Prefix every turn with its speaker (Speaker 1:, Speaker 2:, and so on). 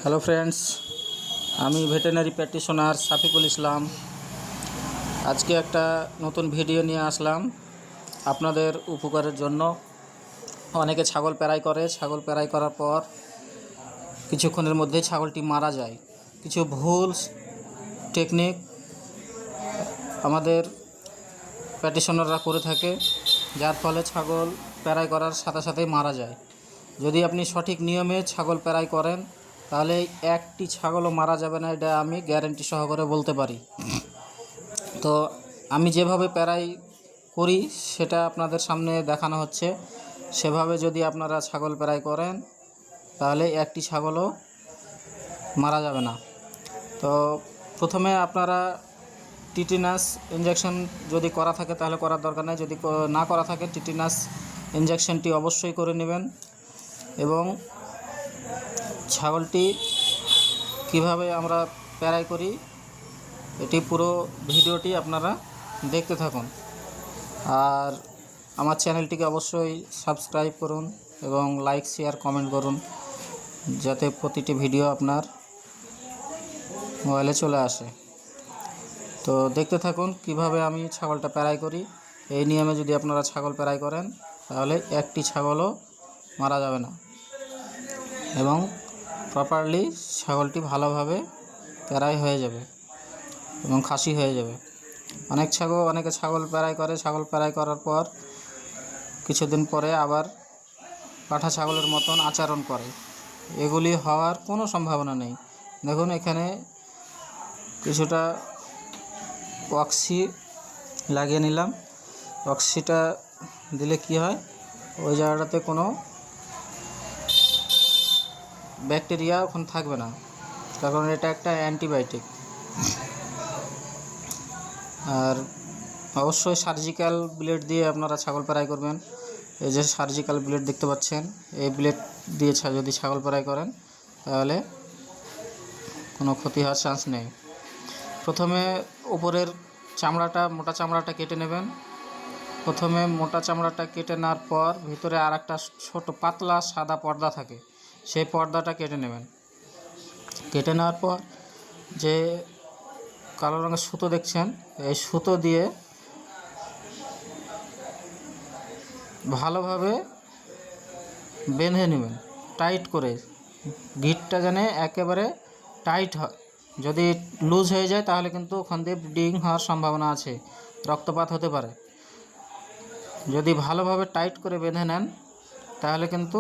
Speaker 1: Hello friends, আমি veterinary practitioner Safikul ইসলাম। আজকে একটা নতুন ভিডিও নিয়ে আসলাম আপনাদের উপকারের জন্য। অনেকে ছাগল পেরাই করে, ছাগল পেরাই করার পর কিছুক্ষণের মধ্যেই ছাগলটি মারা যায়। কিছু ভুল টেকনিক আমাদের প্র্যাকটিশনাররা করে থাকে, যার ফলে ছাগল পেরাই করার সাথে সাথেই মারা যায়। যদি আপনি সঠিক নিয়মে ছাগল পেরাই করেন তাহলে একটি ছাগলও মারা যাবে না, এটা আমি গ্যারান্টি সহকারে বলতে পারি। তো আমি যেভাবে পেরাই করি সেটা আপনাদের সামনে দেখানো হচ্ছে। সেভাবে যদি আপনারা ছাগল পেরাই করেন তাহলে একটি ছাগলও মারা যাবে না। তো প্রথমে আপনারা টিটেনাস ইঞ্জেকশন যদি করা থাকে তাহলে করার দরকার নেই, যদি না করা থাকে টিটেনাস ইঞ্জেকশনটি অবশ্যই করে নেবেন। এবং ছাগলটি কিভাবে আমরা পেরাই করি এটি পুরো ভিডিওটি আপনারা দেখতে থাকুন। আর আমার চ্যানেলটিকে অবশ্যই সাবস্ক্রাইব করুন এবং লাইক শেয়ার কমেন্ট করুন, যাতে প্রতিটি ভিডিও আপনার মোবাইলে চলে আসে। তো দেখতে থাকুন কিভাবে আমি ছাগলটা পেরাই করি। এই নিয়মে যদি আপনারা ছাগল পেরাই করেন তাহলে একটি ছাগলও মারা যাবে না এবং প্রপারলি ছাগলটি ভালোভাবে পেরাই হয়ে যাবে এবং খাসি হয়ে যাবে। অনেকে ছাগল পেরাই করে, ছাগল পেরাই করার পর কিছুদিন পরে আবার পাঠা ছাগলের মতন আচরণ করে। এগুলি হওয়ার কোনো সম্ভাবনা নেই। দেখুন, এখানে কিছুটা অক্সি লাগিয়ে নিলাম। অক্সিটা দিলে কি হয়, ওই জায়গাটাতে কোনো ব্যাকটেরিয়া ওখানে থাকবে না, কারণ এটা একটা অ্যান্টিবায়োটিক। আর অবশ্যই সার্জিক্যাল ব্লেড দিয়ে আপনারা ছাগল পেরাই করবেন। এই যে সার্জিক্যাল ব্লেড দেখতে পাচ্ছেন, এই ব্লেড দিয়ে যদি ছাগল পেরাই করেন তাহলে কোনো ক্ষতি হওয়ার চান্স নেই। প্রথমে উপরের চামড়াটা, মোটা চামড়াটা কেটে নেবেন। প্রথমে মোটা চামড়াটা কেটে নেওয়ার পর ভিতরে আর একটা ছোটো পাতলা সাদা পর্দা থাকে, সেই পর্দাটা কেটে নেবেন। কেটে নেওয়ার পর যে কালো রঙের সুতো দেখছেন, এই সুতো দিয়ে ভালোভাবে বেঁধে নেবেন, টাইট করে। গিঁটটা যেন একেবারে টাইট হয়। যদি লুজ হয়ে যায় তাহলে কিন্তু ওখান দিয়ে ব্লিডিং হওয়ার সম্ভাবনা আছে, রক্তপাত হতে পারে। যদি ভালোভাবে টাইট করে বেঁধে নেন তাহলে কিন্তু